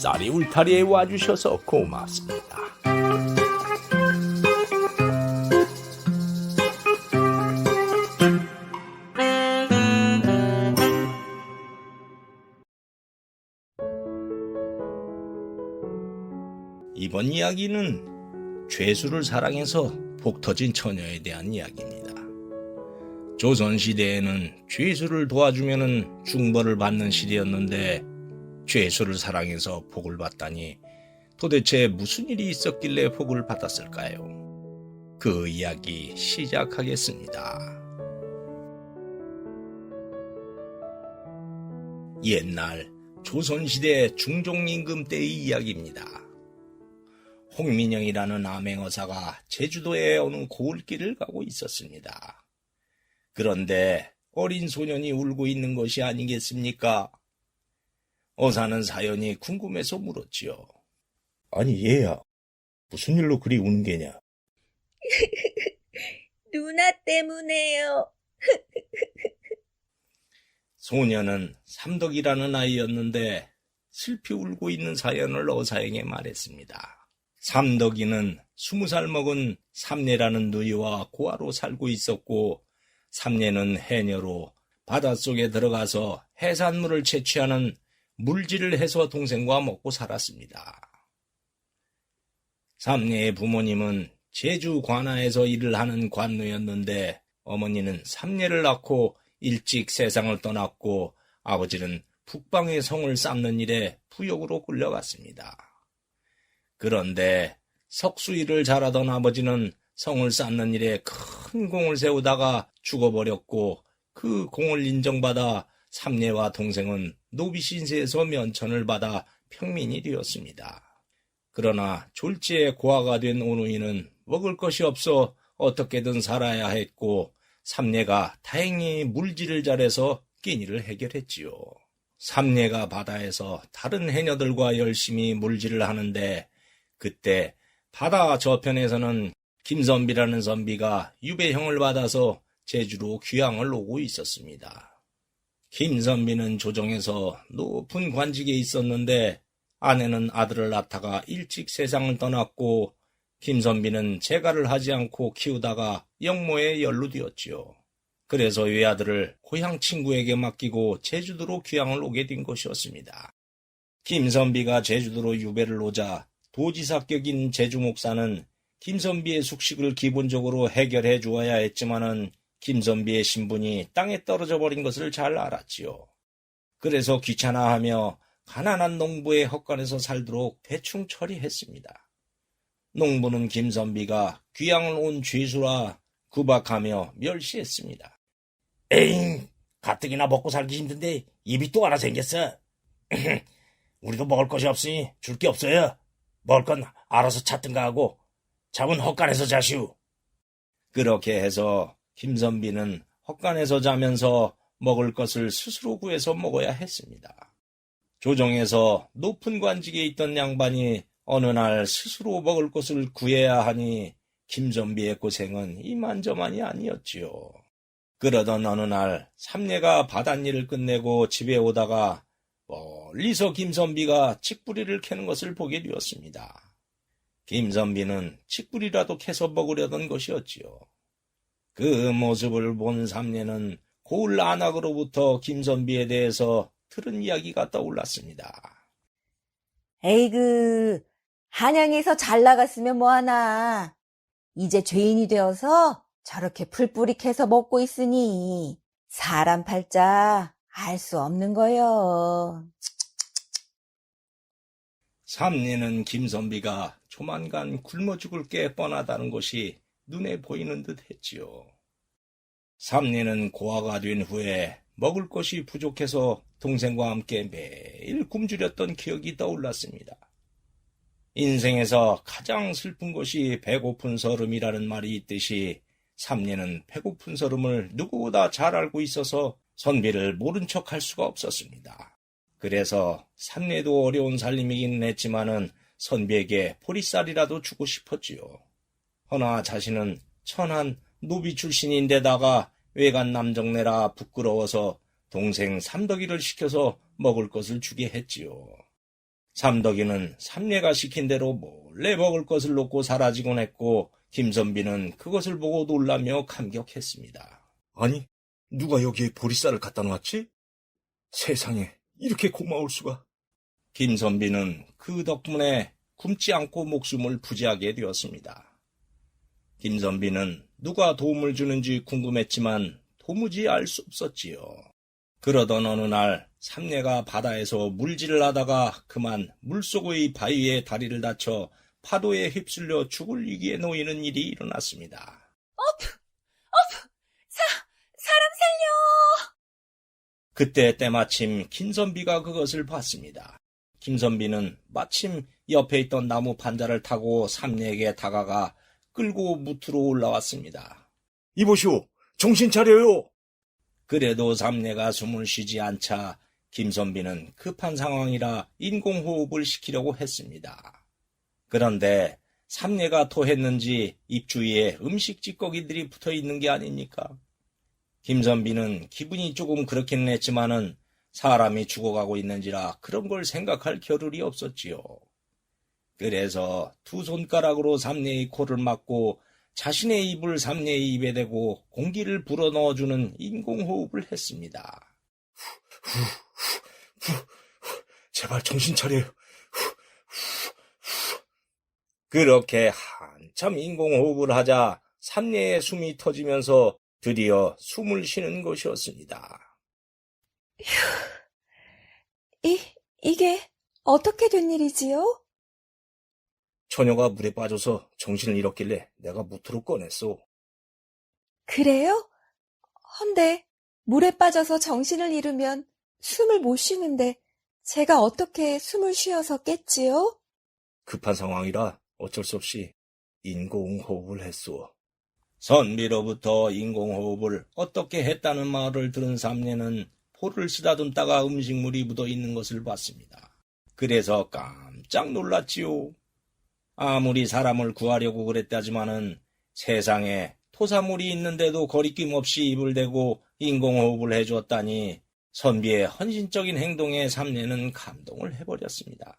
쌀이 울타리에 와주셔서 고맙습니다. 이번 이야기는 죄수를 사랑해서 복터진 처녀에 대한 이야기입니다. 조선시대에는 죄수를 도와주면 중벌을 받는 시대였는데 죄수를 사랑해서 복을 받다니 도대체 무슨 일이 있었길래 복을 받았을까요? 그 이야기 시작하겠습니다. 옛날 조선시대 중종임금 때의 이야기입니다. 홍민영이라는 암행어사가 제주도의 어느 고을길을 가고 있었습니다. 그런데 어린 소년이 울고 있는 것이 아니겠습니까? 어사는 사연이 궁금해서 물었지요. 아니 얘야, 무슨 일로 그리 우는 게냐? 누나 때문에요. 소년은 삼덕이라는 아이였는데 슬피 울고 있는 사연을 어사에게 말했습니다. 삼덕이는 20살 먹은 삼례라는 누이와 고아로 살고 있었고 삼례는 해녀로 바닷속에 들어가서 해산물을 채취하는 물질을 해서 동생과 먹고 살았습니다. 삼례의 부모님은 제주 관아에서 일을 하는 관노였는데 어머니는 삼례를 낳고 일찍 세상을 떠났고 아버지는 북방의 성을 쌓는 일에 부역으로 끌려갔습니다. 그런데 석수일을 잘하던 아버지는 성을 쌓는 일에 큰 공을 세우다가 죽어버렸고 그 공을 인정받아 삼례와 동생은 노비신세에서 면천을 받아 평민이 되었습니다. 그러나 졸지에 고아가 된 오누이는 먹을 것이 없어 어떻게든 살아야 했고 삼례가 다행히 물질을 잘해서 끼니를 해결했지요. 삼례가 바다에서 다른 해녀들과 열심히 물질을 하는데 그때 바다 저편에서는 김선비라는 선비가 유배형을 받아서 제주로 귀향을 오고 있었습니다. 김선비는 조정에서 높은 관직에 있었는데 아내는 아들을 낳다가 일찍 세상을 떠났고 김선비는 재가를 하지 않고 키우다가 영모에 연루되었지요. 그래서 외아들을 고향 친구에게 맡기고 제주도로 귀향을 오게 된 것이었습니다. 김선비가 제주도로 유배를 오자 도지사격인 제주목사는 김선비의 숙식을 기본적으로 해결해 주어야 했지만은 김선비의 신분이 땅에 떨어져 버린 것을 잘 알았지요. 그래서 귀찮아하며 가난한 농부의 헛간에서 살도록 대충 처리했습니다. 농부는 김선비가 귀향을 온 죄수라 구박하며 멸시했습니다. 에잉, 가뜩이나 먹고 살기 힘든데 입이 또 하나 생겼어. 우리도 먹을 것이 없으니 줄 게 없어요. 먹을 건 알아서 찾든가 하고 잠은 헛간에서 자시오. 그렇게 해서 김선비는 헛간에서 자면서 먹을 것을 스스로 구해서 먹어야 했습니다. 조정에서 높은 관직에 있던 양반이 어느 날 스스로 먹을 것을 구해야 하니 김선비의 고생은 이만저만이 아니었지요. 그러던 어느 날 삼례가 바닷일을 끝내고 집에 오다가 멀리서 김선비가 칡뿌리를 캐는 것을 보게 되었습니다. 김선비는 칡뿌리라도 캐서 먹으려던 것이었지요. 그 모습을 본 삼례는 고을 안악으로부터 김선비에 대해서 들은 이야기가 떠올랐습니다. 에이그, 한양에서 잘 나갔으면 뭐하나. 이제 죄인이 되어서 저렇게 풀뿌리 캐서 먹고 있으니 사람 팔자 알 수 없는 거요. 삼례는 김선비가 조만간 굶어 죽을 게 뻔하다는 것이 눈에 보이는 듯 했지요. 삼례는 고아가 된 후에 먹을 것이 부족해서 동생과 함께 매일 굶주렸던 기억이 떠올랐습니다. 인생에서 가장 슬픈 것이 배고픈 서름이라는 말이 있듯이 삼례는 배고픈 서름을 누구보다 잘 알고 있어서 선비를 모른 척 할 수가 없었습니다. 그래서 삼례도 어려운 살림이긴 했지만은 선비에게 보리쌀이라도 주고 싶었지요. 허나 자신은 천한 노비 출신인데다가 외간 남정네라 부끄러워서 동생 삼덕이를 시켜서 먹을 것을 주게 했지요. 삼덕이는 삼례가 시킨 대로 몰래 먹을 것을 놓고 사라지곤 했고 김선비는 그것을 보고 놀라며 감격했습니다. 아니, 누가 여기에 보리쌀을 갖다 놓았지? 세상에 이렇게 고마울 수가. 김선비는 그 덕분에 굶지 않고 목숨을 부지하게 되었습니다. 김선비는 누가 도움을 주는지 궁금했지만 도무지 알 수 없었지요. 그러던 어느 날 삼례가 바다에서 물질을 하다가 그만 물속의 바위에 다리를 다쳐 파도에 휩쓸려 죽을 위기에 놓이는 일이 일어났습니다. 사람 살려! 그때 때마침 김선비가 그것을 봤습니다. 김선비는 마침 옆에 있던 나무 판자를 타고 삼례에게 다가가 끌고 무트로 올라왔습니다. 이보시오, 정신 차려요. 그래도 삼례가 숨을 쉬지 않자 김선비는 급한 상황이라 인공호흡을 시키려고 했습니다. 그런데 삼례가 토했는지 입 주위에 음식 찌꺼기들이 붙어 있는 게 아닙니까? 김선비는 기분이 조금 그렇기는 했지만은 사람이 죽어가고 있는지라 그런 걸 생각할 겨를이 없었지요. 그래서 두 손가락으로 삼례의 코를 막고 자신의 입을 삼례의 입에 대고 공기를 불어넣어주는 인공호흡을 했습니다. 제발 정신 차려요. 그렇게 한참 인공호흡을 하자 삼례의 숨이 터지면서 드디어 숨을 쉬는 것이었습니다. 이게 어떻게 된 일이지요? 처녀가 물에 빠져서 정신을 잃었길래 내가 무트로 꺼냈소. 그래요? 헌데 물에 빠져서 정신을 잃으면 숨을 못 쉬는데 제가 어떻게 숨을 쉬어서 깼지요? 급한 상황이라 어쩔 수 없이 인공호흡을 했소. 선비로부터 인공호흡을 어떻게 했다는 말을 들은 삼례는 포를 쓰다듬다가 음식물이 묻어있는 것을 봤습니다. 그래서 깜짝 놀랐지요. 아무리 사람을 구하려고 그랬다지만은 세상에 토사물이 있는데도 거리낌 없이 입을 대고 인공호흡을 해주었다니 선비의 헌신적인 행동에 삼례는 감동을 해버렸습니다.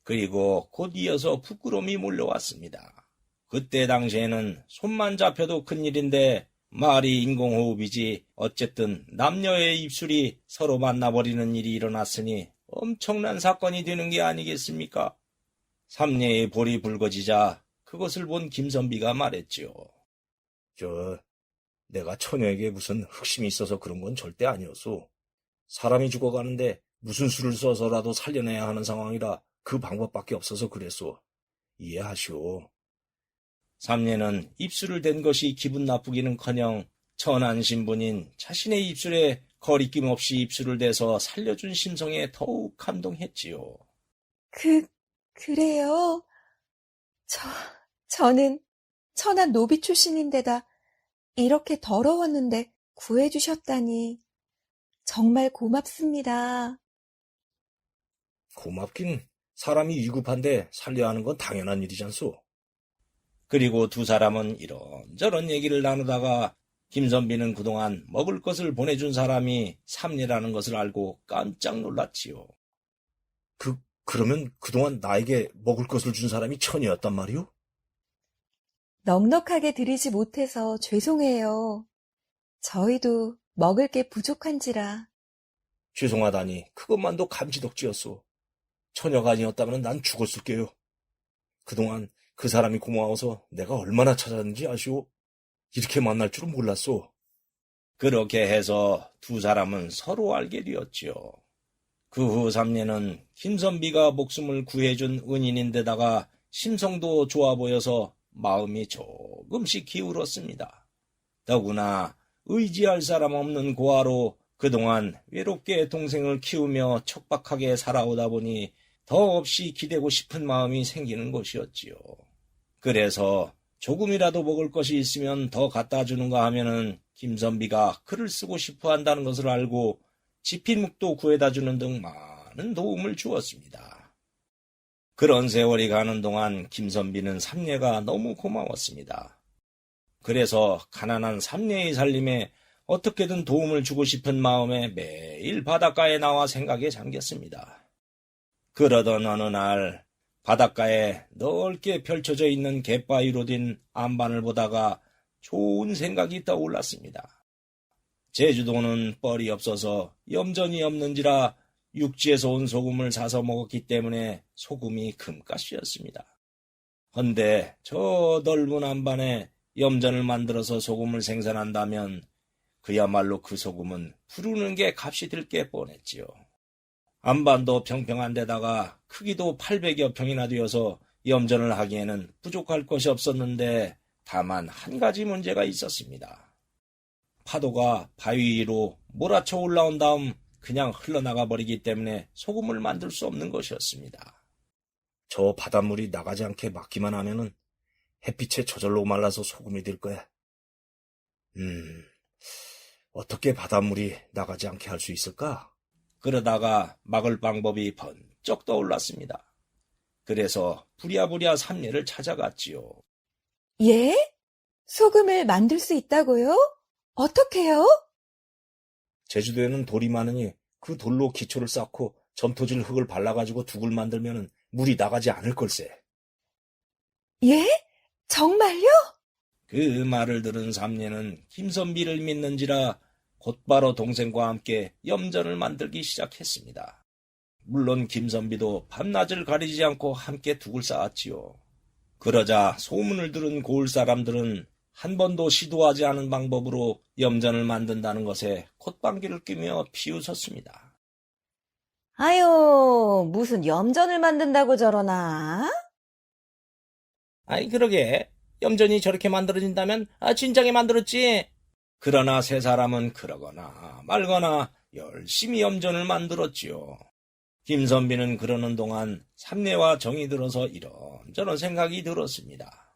그리고 곧 이어서 부끄러움이 몰려왔습니다. 그때 당시에는 손만 잡혀도 큰일인데 말이 인공호흡이지 어쨌든 남녀의 입술이 서로 만나버리는 일이 일어났으니 엄청난 사건이 되는 게 아니겠습니까? 삼례의 볼이 붉어지자 그것을 본 김선비가 말했지요. 내가 처녀에게 무슨 흑심이 있어서 그런 건 절대 아니었소. 사람이 죽어가는데 무슨 수를 써서라도 살려내야 하는 상황이라 그 방법밖에 없어서 그랬소. 이해하시오. 삼례는 입술을 댄 것이 기분 나쁘기는커녕 천한 신분인 자신의 입술에 거리낌 없이 입술을 대서 살려준 심성에 더욱 감동했지요. 그래요? 저는 천한 노비 출신인데다 이렇게 더러웠는데 구해주셨다니 정말 고맙습니다. 고맙긴 사람이 위급한데 살려야 하는 건 당연한 일이잖소. 그리고 두 사람은 이런저런 얘기를 나누다가 김선비는 그동안 먹을 것을 보내준 사람이 삼례라는 것을 알고 깜짝 놀랐지요. 그러면 그동안 나에게 먹을 것을 준 사람이 처녀였단 말이오? 넉넉하게 드리지 못해서 죄송해요. 저희도 먹을 게 부족한지라. 죄송하다니 그것만도 감지덕지였소. 처녀가 아니었다면 난 죽었을게요. 그동안 그 사람이 고마워서 내가 얼마나 찾았는지 아시오? 이렇게 만날 줄은 몰랐소. 그렇게 해서 두 사람은 서로 알게 되었지요. 그 후 삼례는 김선비가 목숨을 구해준 은인인데다가 심성도 좋아 보여서 마음이 조금씩 기울었습니다. 더구나 의지할 사람 없는 고아로 그동안 외롭게 동생을 키우며 척박하게 살아오다 보니 더없이 기대고 싶은 마음이 생기는 것이었지요. 그래서 조금이라도 먹을 것이 있으면 더 갖다 주는가 하면은 김선비가 글을 쓰고 싶어 한다는 것을 알고 지피묵도 구해다 주는 등 많은 도움을 주었습니다. 그런 세월이 가는 동안 김선비는 삼례가 너무 고마웠습니다. 그래서 가난한 삼례의 살림에 어떻게든 도움을 주고 싶은 마음에 매일 바닷가에 나와 생각에 잠겼습니다. 그러던 어느 날 바닷가에 넓게 펼쳐져 있는 갯바위로 된 안반을 보다가 좋은 생각이 떠올랐습니다. 제주도는 뻘이 없어서 염전이 없는지라 육지에서 온 소금을 사서 먹었기 때문에 소금이 금가시였습니다. 헌데 저 넓은 안반에 염전을 만들어서 소금을 생산한다면 그야말로 그 소금은 부르는 게 값이 들 게 뻔했지요. 안반도 평평한 데다가 크기도 800여 평이나 되어서 염전을 하기에는 부족할 것이 없었는데 다만 한 가지 문제가 있었습니다. 파도가 바위 위로 몰아쳐 올라온 다음 그냥 흘러나가 버리기 때문에 소금을 만들 수 없는 것이었습니다. 저 바닷물이 나가지 않게 막기만 하면은 햇빛에 저절로 말라서 소금이 될 거야. 어떻게 바닷물이 나가지 않게 할 수 있을까? 그러다가 막을 방법이 번쩍 떠올랐습니다. 그래서 부랴부랴 삼례를 찾아갔지요. 예? 소금을 만들 수 있다고요? 어떻게요? 제주도에는 돌이 많으니 그 돌로 기초를 쌓고 점토질 흙을 발라가지고 둑을 만들면 물이 나가지 않을 걸세. 예? 정말요? 그 말을 들은 삼례는 김선비를 믿는지라 곧바로 동생과 함께 염전을 만들기 시작했습니다. 물론 김선비도 밤낮을 가리지 않고 함께 둑을 쌓았지요. 그러자 소문을 들은 고을 사람들은 한 번도 시도하지 않은 방법으로 염전을 만든다는 것에 콧방귀를 뀌며 비웃었습니다. 아유, 무슨 염전을 만든다고 저러나? 아이, 그러게. 염전이 저렇게 만들어진다면 진작에 만들었지. 그러나 세 사람은 그러거나 말거나 열심히 염전을 만들었지요. 김선비는 그러는 동안 삼례와 정이 들어서 이런저런 생각이 들었습니다.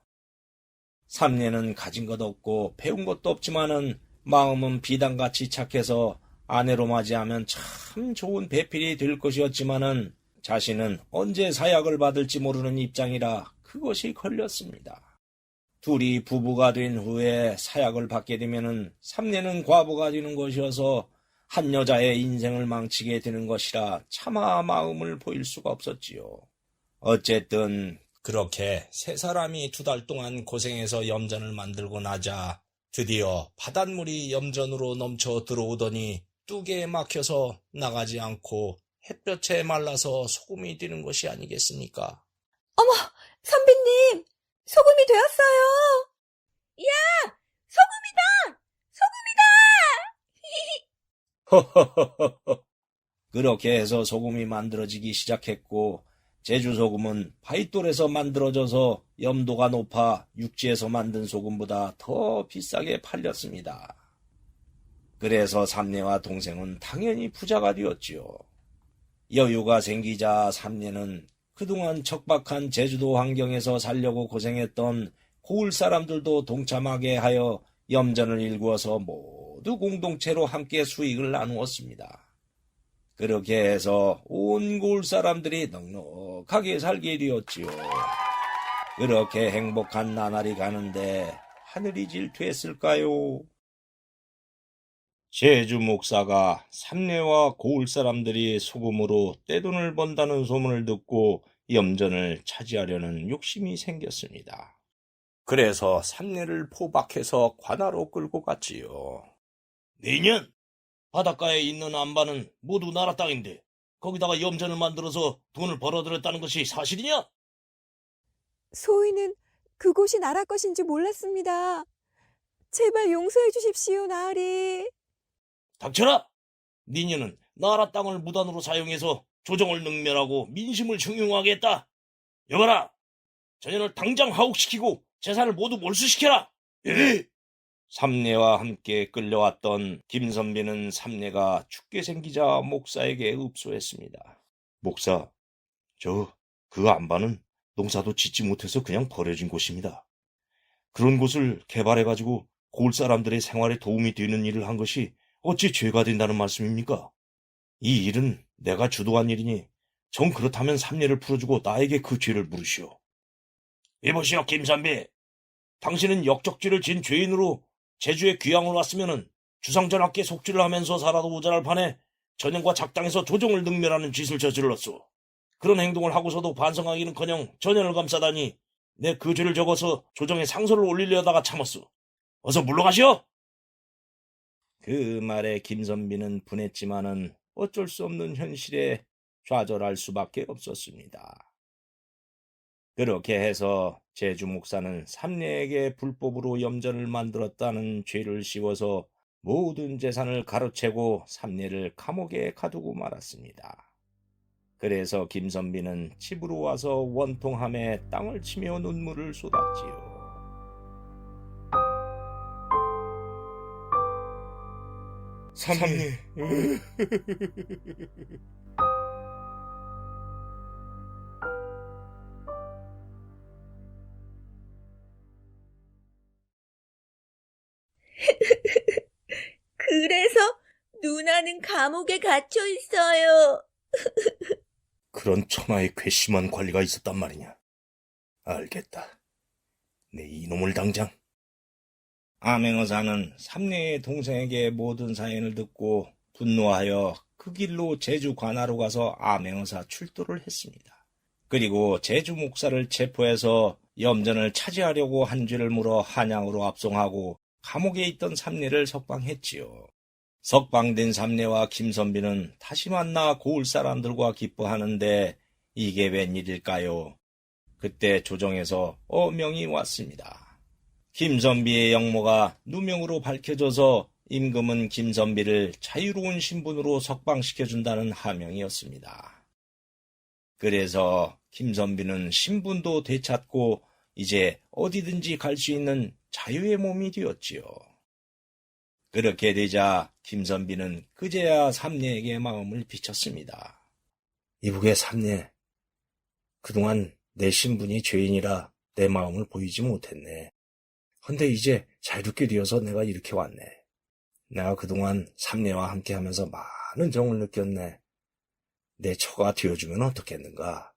삼례는 가진 것 없고 배운 것도 없지만은 마음은 비단같이 착해서 아내로 맞이하면 참 좋은 배필이 될 것이었지만은 자신은 언제 사약을 받을지 모르는 입장이라 그것이 걸렸습니다. 둘이 부부가 된 후에 사약을 받게 되면은 삼례는 과부가 되는 것이어서 한 여자의 인생을 망치게 되는 것이라 차마 마음을 보일 수가 없었지요. 어쨌든 그렇게 세 사람이 2달 동안 고생해서 염전을 만들고 나자 드디어 바닷물이 염전으로 넘쳐 들어오더니 뚝에 막혀서 나가지 않고 햇볕에 말라서 소금이 되는 것이 아니겠습니까? 어머, 선비님, 소금이 되었어요. 야, 소금이다! 허허허허. 그렇게 해서 소금이 만들어지기 시작했고 제주 소금은 바위돌에서 만들어져서 염도가 높아 육지에서 만든 소금보다 더 비싸게 팔렸습니다. 그래서 삼례와 동생은 당연히 부자가 되었지요. 여유가 생기자 삼례는 그동안 척박한 제주도 환경에서 살려고 고생했던 고을 사람들도 동참하게 하여 염전을 일구어서 모두 공동체로 함께 수익을 나누었습니다. 그렇게 해서 온 고을 사람들이 넉넉하게 살게 되었지요. 그렇게 행복한 나날이 가는데 하늘이 질투했을까요? 제주 목사가 삼례와 고을 사람들이 소금으로 떼돈을 번다는 소문을 듣고 염전을 차지하려는 욕심이 생겼습니다. 그래서 삼례를 포박해서 관하로 끌고 갔지요. 내년 바닷가에 있는 안반은 모두 나라 땅인데 거기다가 염전을 만들어서 돈을 벌어들였다는 것이 사실이냐? 소위는 그곳이 나라 것인지 몰랐습니다. 제발 용서해 주십시오, 나으리. 닥쳐라! 니녀는 나라 땅을 무단으로 사용해서 조정을 능멸하고 민심을 중용하겠다. 여봐라! 저녀를 당장 하옥시키고 재산을 모두 몰수시켜라! 예! 삼례와 함께 끌려왔던 김선비는 삼례가 죽게 생기자 목사에게 읍소했습니다. 목사, 그 안반은 농사도 짓지 못해서 그냥 버려진 곳입니다. 그런 곳을 개발해가지고 고을 사람들의 생활에 도움이 되는 일을 한 것이 어찌 죄가 된다는 말씀입니까? 이 일은 내가 주도한 일이니 정 그렇다면 삼례를 풀어주고 나에게 그 죄를 물으시오. 이보시오, 김선비. 당신은 역적죄를 진 죄인으로 제주에 귀양을 왔으면은 주상전하께 속죄를 하면서 살아도 모자랄 판에 전형과 작당에서 조정을 능멸하는 짓을 저질렀소. 그런 행동을 하고서도 반성하기는커녕 전연을 감싸다니 내 그 죄를 적어서 조정에 상소를 올리려다가 참았소. 어서 물러가시오. 그 말에 김선비는 분했지만은 어쩔 수 없는 현실에 좌절할 수밖에 없었습니다. 그렇게 해서 제주 목사는 삼례에게 불법으로 염전을 만들었다는 죄를 씌워서 모든 재산을 가로채고 삼례를 감옥에 가두고 말았습니다. 그래서 김선비는 집으로 와서 원통함에 땅을 치며 눈물을 쏟았지요. 삼례. 그래서 누나는 감옥에 갇혀 있어요. 그런 천하의 괘씸한 관리가 있었단 말이냐. 알겠다. 내 이놈을 당장. 암행어사는 삼례의 동생에게 모든 사연을 듣고 분노하여 그 길로 제주 관하로 가서 암행어사 출두를 했습니다. 그리고 제주 목사를 체포해서 염전을 차지하려고 한 죄를 물어 한양으로 압송하고 감옥에 있던 삼례를 석방했지요. 석방된 삼례와 김선비는 다시 만나 고을 사람들과 기뻐하는데 이게 웬일일까요? 그때 조정에서 어명이 왔습니다. 김선비의 영모가 누명으로 밝혀져서 임금은 김선비를 자유로운 신분으로 석방시켜준다는 하명이었습니다. 그래서 김선비는 신분도 되찾고 이제 어디든지 갈 수 있는 자유의 몸이 되었지요. 그렇게 되자 김선비는 그제야 삼례에게 마음을 비쳤습니다. 이북의 삼례. 그동안 내 신분이 죄인이라 내 마음을 보이지 못했네. 헌데 이제 자유롭게 되어서 내가 이렇게 왔네. 내가 그동안 삼례와 함께하면서 많은 정을 느꼈네. 내 처가 되어주면 어떻겠는가.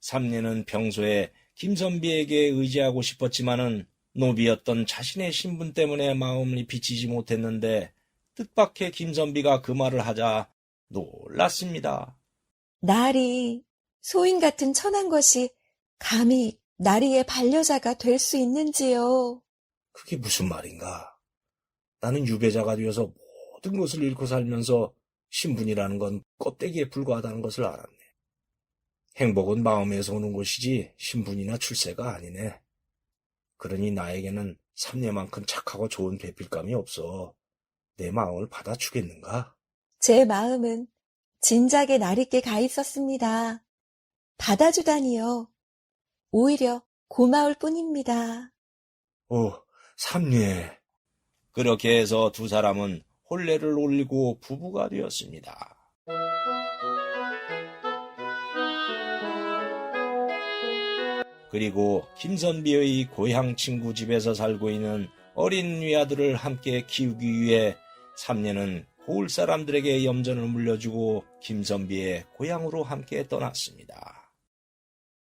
삼례는 평소에 김선비에게 의지하고 싶었지만은 노비였던 자신의 신분 때문에 마음을 비치지 못했는데 뜻밖의 김선비가 그 말을 하자 놀랐습니다. 나리, 소인 같은 천한 것이 감히 나리의 반려자가 될 수 있는지요? 그게 무슨 말인가? 나는 유배자가 되어서 모든 것을 잃고 살면서 신분이라는 건 껍데기에 불과하다는 것을 알았네. 행복은 마음에서 오는 것이지 신분이나 출세가 아니네. 그러니 나에게는 삼례만큼 착하고 좋은 배필감이 없어. 내 마음을 받아주겠는가? 제 마음은 진작에 나리께 가 있었습니다. 받아주다니요. 오히려 고마울 뿐입니다. 오, 삼례. 그렇게 해서 두 사람은 혼례를 올리고 부부가 되었습니다. 그리고 김선비의 고향 친구 집에서 살고 있는 어린 위아들을 함께 키우기 위해 삼례는 고을 사람들에게 염전을 물려주고 김선비의 고향으로 함께 떠났습니다.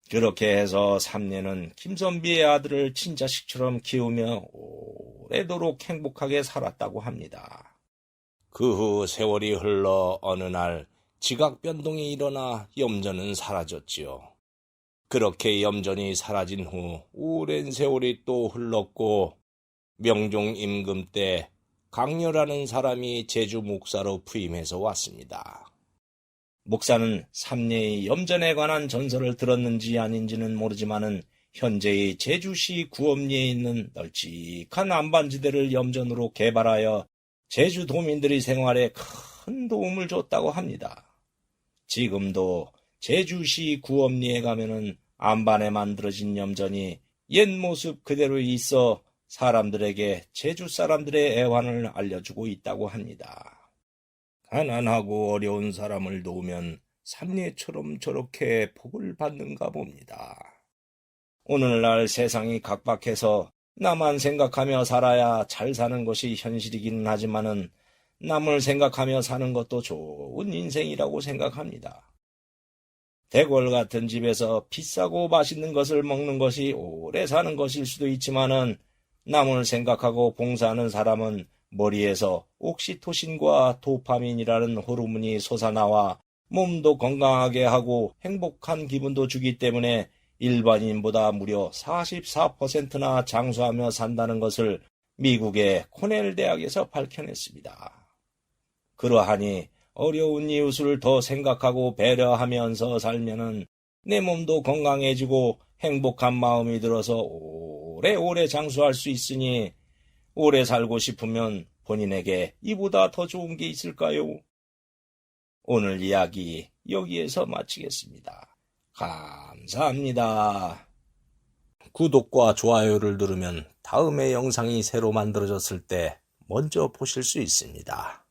그렇게 해서 삼례는 김선비의 아들을 친자식처럼 키우며 오래도록 행복하게 살았다고 합니다. 그 후 세월이 흘러 어느 날 지각 변동이 일어나 염전은 사라졌지요. 그렇게 염전이 사라진 후 오랜 세월이 또 흘렀고 명종 임금 때 강렬하는 사람이 제주 목사로 부임해서 왔습니다. 목사는 삼례의 염전에 관한 전설을 들었는지 아닌지는 모르지만은 현재의 제주시 구엄리에 있는 널찍한 안반지대를 염전으로 개발하여 제주 도민들의 생활에 큰 도움을 줬다고 합니다. 지금도 제주시 구엄리에 가면은 안반에 만들어진 염전이 옛 모습 그대로 있어 사람들에게 제주 사람들의 애환을 알려주고 있다고 합니다. 가난하고 어려운 사람을 도우면 삼례처럼 저렇게 복을 받는가 봅니다. 오늘날 세상이 각박해서 나만 생각하며 살아야 잘 사는 것이 현실이기는 하지만은 남을 생각하며 사는 것도 좋은 인생이라고 생각합니다. 대궐 같은 집에서 비싸고 맛있는 것을 먹는 것이 오래 사는 것일 수도 있지만은 남을 생각하고 봉사하는 사람은 머리에서 옥시토신과 도파민이라는 호르몬이 솟아나와 몸도 건강하게 하고 행복한 기분도 주기 때문에 일반인보다 무려 44%나 장수하며 산다는 것을 미국의 코넬 대학에서 밝혀냈습니다. 그러하니 어려운 이웃을 더 생각하고 배려하면서 살면은 내 몸도 건강해지고 행복한 마음이 들어서 오래오래 장수할 수 있으니 오래 살고 싶으면 본인에게 이보다 더 좋은 게 있을까요? 오늘 이야기 여기에서 마치겠습니다. 감사합니다. 구독과 좋아요를 누르면 다음에 영상이 새로 만들어졌을 때 먼저 보실 수 있습니다.